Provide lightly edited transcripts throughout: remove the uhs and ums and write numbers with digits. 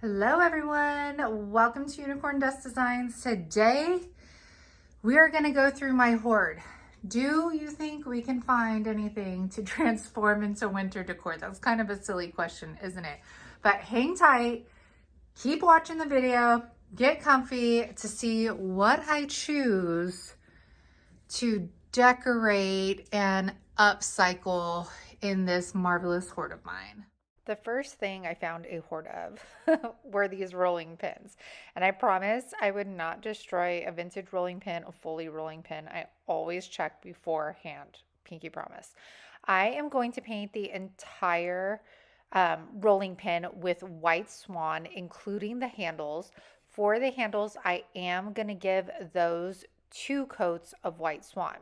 Hello everyone, welcome to Unicorn Dust Designs. Today we are going to go through my hoard. Do you think we can find anything to transform into winter decor? That's kind of a silly question, isn't it? But hang tight, keep watching the video, get comfy to see what I choose to decorate and upcycle in this marvelous hoard of mine. The first thing I found a hoard of were these rolling pins. And I promised I would not destroy a vintage rolling pin, a fully rolling pin. I always check beforehand. Pinky promise. I am going to paint the entire rolling pin with white swan, including the handles. For the handles, I am going to give those 2 coats of white swan.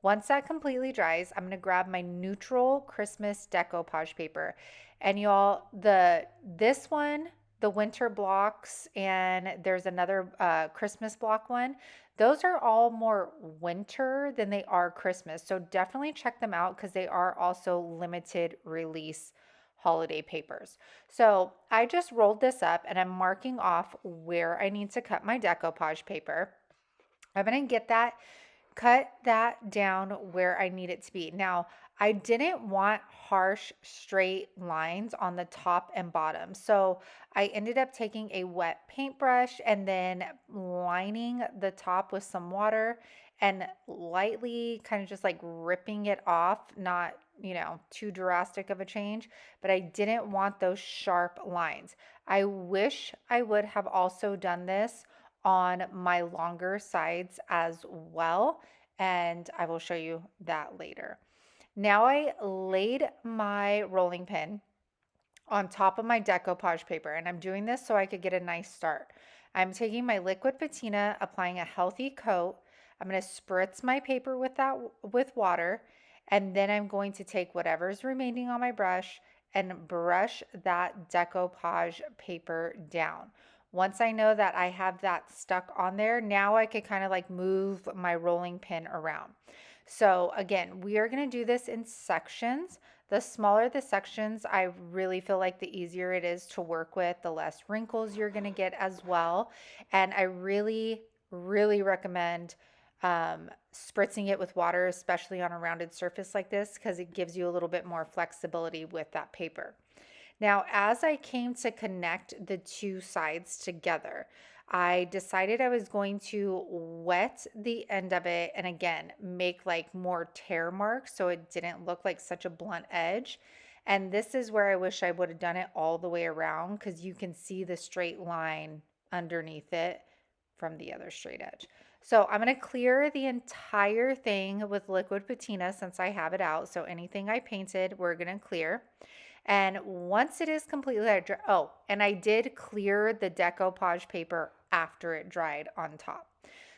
Once that completely dries, I'm going to grab my neutral Christmas decoupage paper. And y'all, this one, the winter blocks, and there's another Christmas block one. Those are all more winter than they are Christmas. So definitely check them out because they are also limited release holiday papers. So I just rolled this up and I'm marking off where I need to cut my decoupage paper. I'm going to cut that down where I need it to be. Now, I didn't want harsh straight lines on the top and bottom. So I ended up taking a wet paintbrush and then lining the top with some water and lightly kind of just like ripping it off, not, too drastic of a change, but I didn't want those sharp lines. I wish I would have also done this on my longer sides as well, and I will show you that later. Now I laid my rolling pin on top of my decoupage paper, and I'm doing this so I could get a nice start. I'm taking my liquid patina, applying a healthy coat. I'm going to spritz my paper with water, and then I'm going to take whatever's remaining on my brush and brush that decoupage paper down. Once I know that I have that stuck on there, now I could kind of like move my rolling pin around. So again, we are going to do this in sections. The smaller the sections, I really feel like the easier it is to work with, the less wrinkles you're going to get as well. And I really, really recommend spritzing it with water, especially on a rounded surface like this, because it gives you a little bit more flexibility with that paper. Now, as I came to connect the 2 sides together, I decided I was going to wet the end of it and again, make like more tear marks so it didn't look like such a blunt edge. And this is where I wish I would have done it all the way around because you can see the straight line underneath it from the other straight edge. So I'm going to clear the entire thing with liquid patina since I have it out. So anything I painted, we're going to clear. And once it is completely dry, and I did clear the decoupage paper after it dried on top.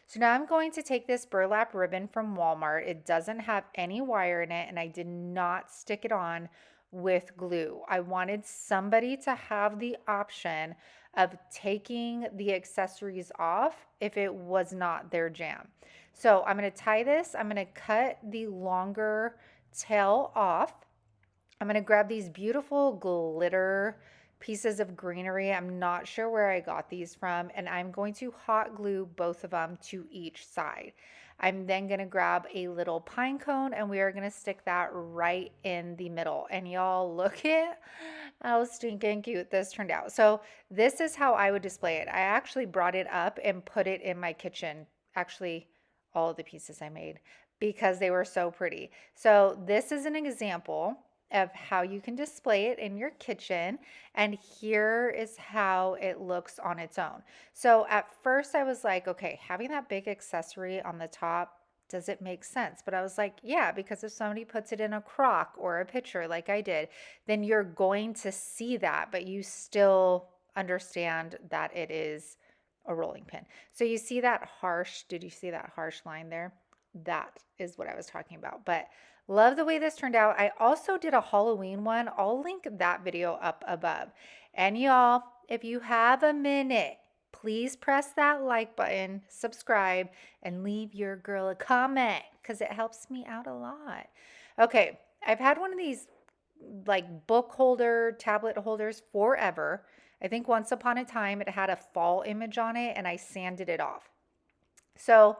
So now I'm going to take this burlap ribbon from Walmart. It doesn't have any wire in it, and I did not stick it on with glue. I wanted somebody to have the option of taking the accessories off if it was not their jam. So I'm going to tie this. I'm going to cut the longer tail off. I'm going to grab these beautiful glitter pieces of greenery. I'm not sure where I got these from, and I'm going to hot glue both of them to each side. I'm then going to grab a little pine cone and we are going to stick that right in the middle. And y'all, look at how stinking cute this turned out. So this is how I would display it. I actually brought it up and put it in my kitchen. Actually, all of the pieces I made because they were so pretty. So this is an example of how you can display it in your kitchen, and here is how it looks on its own. So at first I was like, okay, having that big accessory on the top, does it make sense? But I was like, yeah, because if somebody puts it in a crock or a pitcher like I did, then you're going to see that, but you still understand that it is a rolling pin. So you see that did you see that harsh line there? That is what I was talking about. But love the way this turned out. I also did a Halloween one. I'll link that video up above. And y'all, if you have a minute, please press that like button, subscribe, and leave your girl a comment because it helps me out a lot. Okay, I've had one of these like book holder, tablet holders forever. I think once upon a time it had a fall image on it and I sanded it off. So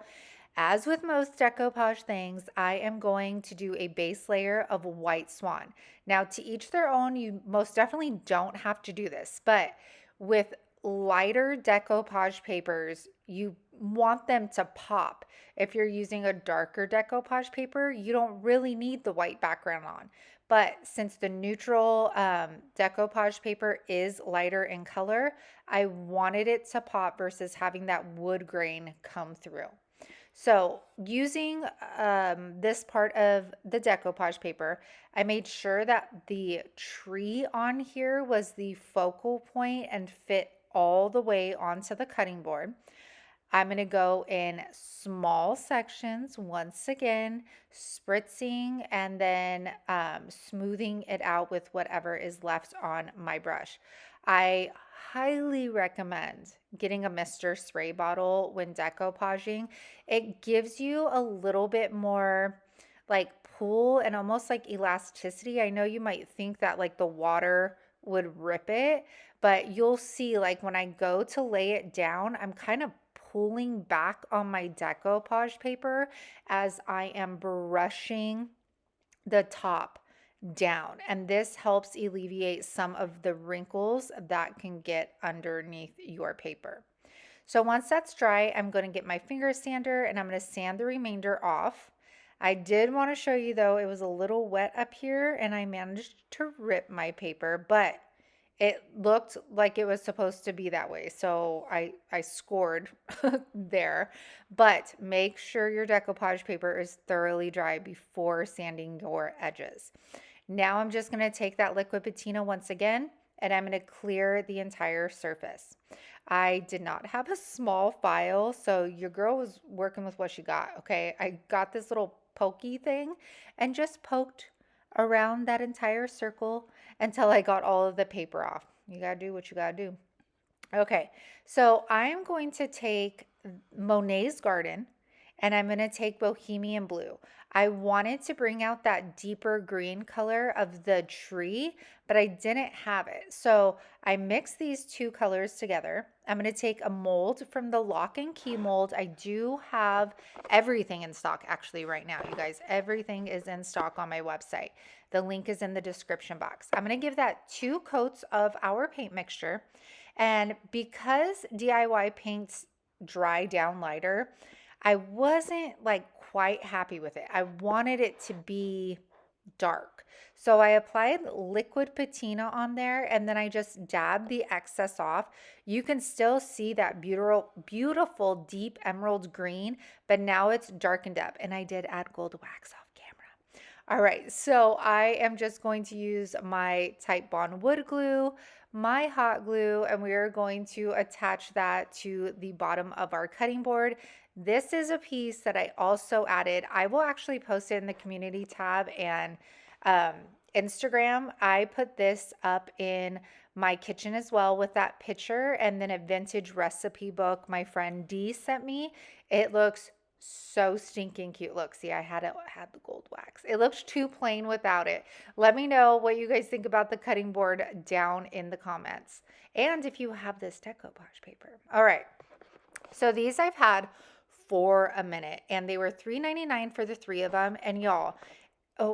as with most decoupage things, I am going to do a base layer of white swan. Now, to each their own, you most definitely don't have to do this, but with lighter decoupage papers, you want them to pop. If you're using a darker decoupage paper, you don't really need the white background on. But since the neutral decoupage paper is lighter in color, I wanted it to pop versus having that wood grain come through. So using this part of the decoupage paper, I made sure that the tree on here was the focal point and fit all the way onto the cutting board. I'm going to go in small sections once again, spritzing and then smoothing it out with whatever is left on my brush. I highly recommend getting a Mr. Spray bottle when decoupaging. It gives you a little bit more like pull and almost like elasticity. I know you might think that like the water would rip it, but you'll see like when I go to lay it down, I'm kind of pulling back on my decoupage paper as I am brushing the top down. And this helps alleviate some of the wrinkles that can get underneath your paper. So once that's dry, I'm going to get my finger sander and I'm going to sand the remainder off. I did want to show you though, it was a little wet up here and I managed to rip my paper, but it looked like it was supposed to be that way. So I scored there, but make sure your decoupage paper is thoroughly dry before sanding your edges. Now I'm just going to take that liquid patina once again, and I'm going to clear the entire surface. I did not have a small file, so your girl was working with what she got, okay? I got this little pokey thing and just poked around that entire circle until I got all of the paper off. You gotta do what you gotta do. Okay, so I'm going to take Monet's Garden and I'm gonna take Bohemian Blue. I wanted to bring out that deeper green color of the tree, but I didn't have it. So I mixed these two colors together. I'm gonna take a mold from the Lock and Key mold. I do have everything in stock actually right now, you guys. Everything is in stock on my website. The link is in the description box. I'm gonna give that 2 coats of our paint mixture. And because DIY paints dry down lighter, I wasn't like quite happy with it. I wanted it to be dark. So I applied liquid patina on there and then I just dabbed the excess off. You can still see that beautiful deep emerald green, but now it's darkened up and I did add gold wax off camera. All right, so I am just going to use my Type Bond wood glue, my hot glue, and we are going to attach that to the bottom of our cutting board. This is a piece that I also added. I will actually post it in the community tab and Instagram. I put this up in my kitchen as well with that picture and then a vintage recipe book my friend Dee sent me. It looks so stinking cute. Look, see, I had the gold wax. It looks too plain without it. Let me know what you guys think about the cutting board down in the comments. And if you have this decoupage paper. All right. So these I've had for a minute and they were $3.99 for the 3 of them. And y'all,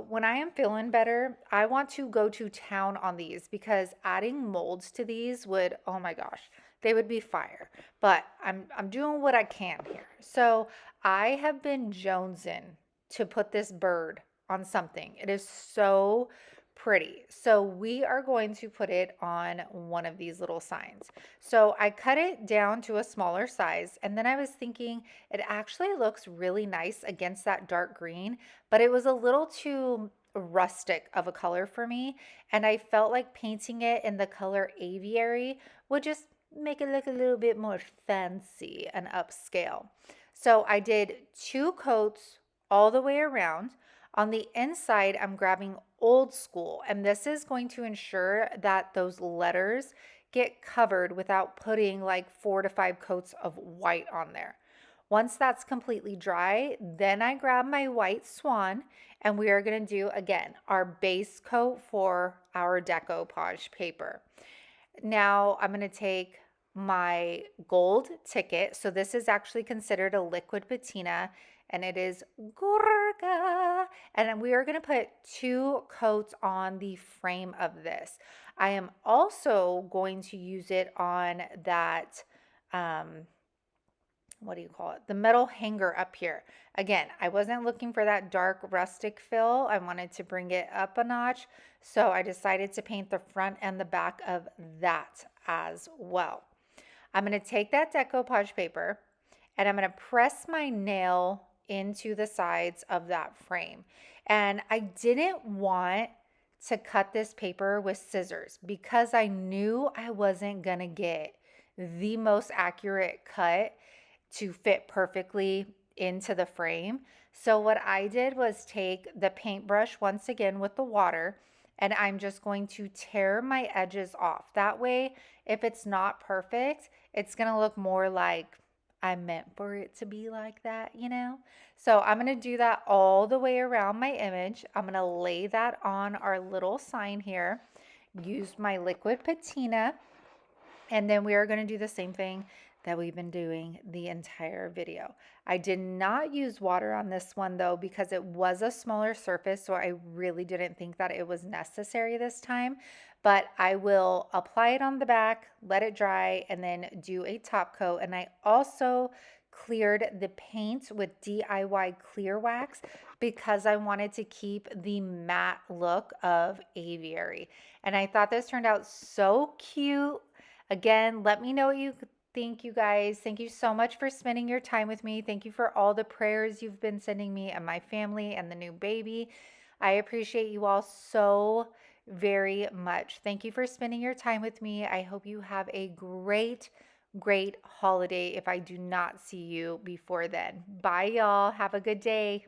when I am feeling better, I want to go to town on these because adding molds to these would, oh my gosh, they would be fire. But I'm doing what I can here. So I have been jonesing to put this bird on something. It is so pretty. So we are going to put it on one of these little signs. So I cut it down to a smaller size and then I was thinking it actually looks really nice against that dark green, but it was a little too rustic of a color for me and I felt like painting it in the color aviary would just make it look a little bit more fancy and upscale. So I did 2 coats all the way around. On the inside, I'm grabbing old school, and this is going to ensure that those letters get covered without putting like 4 to 5 coats of white on there. Once that's completely dry, then I grab my white swan and we are going to do again our base coat for our decoupage paper. now I'm going to take my gold ticket. So this is actually considered a liquid patina, and it is Gorga. And then we are going to put 2 coats on the frame of this. I am also going to use it on that, what do you call it? The metal hanger up here. Again, I wasn't looking for that dark rustic fill. I wanted to bring it up a notch. So I decided to paint the front and the back of that as well. I'm going to take that decoupage paper and I'm going to press my nail into the sides of that frame. And I didn't want to cut this paper with scissors because I knew I wasn't going to get the most accurate cut to fit perfectly into the frame. So what I did was take the paintbrush once again with the water, and I'm just going to tear my edges off. That way, if it's not perfect, it's gonna look more like I meant for it to be like that, you know? So I'm gonna do that all the way around my image. I'm gonna lay that on our little sign here, use my liquid patina, and then we are going to do the same thing that we've been doing the entire video. I did not use water on this one though because it was a smaller surface, so I really didn't think that it was necessary this time. But I will apply it on the back, let it dry, and then do a top coat. And I also cleared the paint with DIY clear wax because I wanted to keep the matte look of aviary. And I thought this turned out so cute. Again, let me know what you think, you guys. Thank you so much for spending your time with me. Thank you for all the prayers you've been sending me and my family and the new baby. I appreciate you all so very much. Thank you for spending your time with me. I hope you have a great, great holiday if I do not see you before then. Bye, y'all. Have a good day.